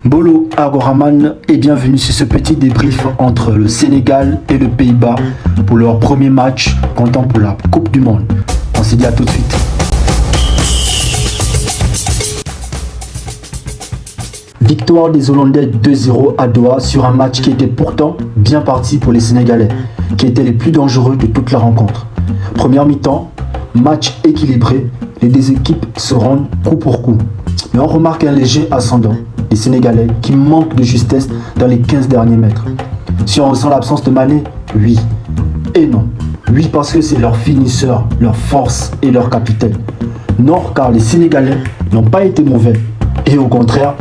Bolo Agoraman et bienvenue sur ce petit débrief entre le Sénégal et le Pays-Bas pour leur premier match comptant pour la Coupe du Monde. On se dit à tout de suite. Victoire des Hollandais 2-0 à Doha sur un match qui était pourtant bien parti pour les Sénégalais, qui étaient les plus dangereux de toute la rencontre. Première mi-temps, match équilibré, les deux équipes se rendent coup pour coup. Mais on remarque un léger ascendant des Sénégalais qui manquent de justesse dans les 15 derniers mètres. Si on ressent l'absence de Mané, oui et non. Oui parce que c'est leur finisseur, leur force et leur capitaine. Non car les Sénégalais n'ont pas été mauvais et au contraire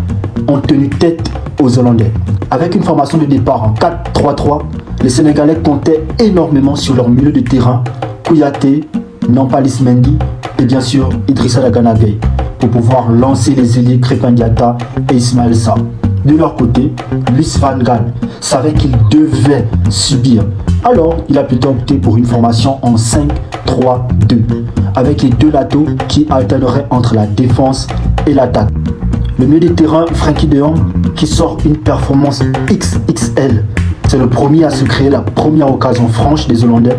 ont tenu tête aux Hollandais. Avec une formation de départ en 4-3-3, les Sénégalais comptaient énormément sur leur milieu de terrain, Kouyaté, Nampalys Mendy et bien sûr Idrissa Gana Gueye pour pouvoir lancer les ailiers Krépin Diatta et Ismaël Sarr. De leur côté, Louis van Gaal savait qu'il devait subir. Alors, il a plutôt opté pour une formation en 5-3-2 avec les deux latéraux qui alterneraient entre la défense et l'attaque. Le milieu de terrain, Frenkie de Jong, qui sort une performance XXL. C'est le premier à se créer la première occasion franche des Hollandais,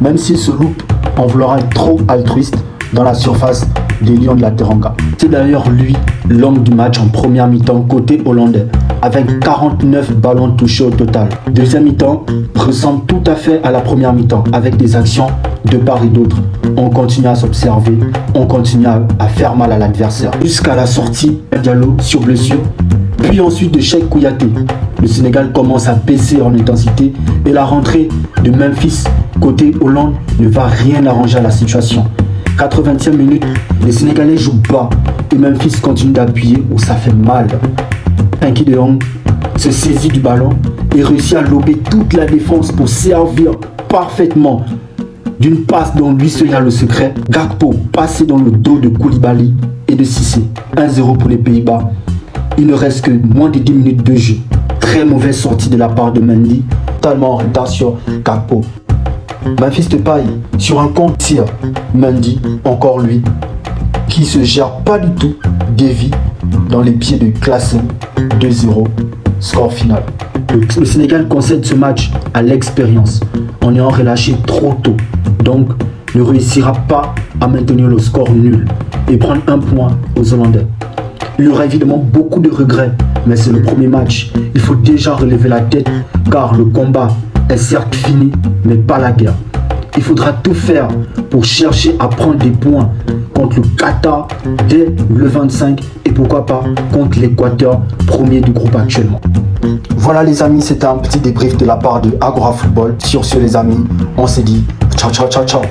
même s'il se loupe en voulant être trop altruiste dans la surface des Lions de la Teranga. C'est d'ailleurs lui l'homme du match en première mi-temps côté hollandais, avec 49 ballons touchés au total. Deuxième mi-temps ressemble tout à fait à la première mi-temps, avec des actions de part et d'autre. On continue à s'observer, on continue à faire mal à l'adversaire. Jusqu'à la sortie Diallo sur blessure, puis ensuite de Cheikh Kouyaté. Le Sénégal commence à baisser en intensité et la rentrée de Memphis côté Hollande ne va rien arranger à la situation. 80e minute, les Sénégalais jouent bas et Memphis continue d'appuyer où ça fait mal. Frenkie de Jong se saisit du ballon et réussit à lober toute la défense pour servir parfaitement d'une passe dont lui seul a le secret. Gakpo passé dans le dos de Koulibaly et de Cissé. 1-0 pour les Pays-Bas. Il ne reste que moins de 10 minutes de jeu. Très mauvaise sortie de la part de Mendy, totalement en retard sur Gakpo. Memphis Depay sur un compte tir. Mendy, encore lui, qui se gère pas du tout, dévie dans les pieds de Klaassen. 2-0, score final. Le Sénégal concède ce match à l'expérience en ayant relâché trop tôt, donc ne réussira pas à maintenir le score nul et prendre un point aux Hollandais. Il y aura évidemment beaucoup de regrets, mais c'est le premier match. Il faut déjà relever la tête car le combat est certes fini, mais pas la guerre. Il faudra tout faire pour chercher à prendre des points contre le Qatar dès le 25 et pourquoi pas contre l'Équateur, premier du groupe actuellement. Voilà les amis, c'était un petit débrief de la part de Agora Football. Sur ce les amis, on se dit ciao ciao ciao ciao.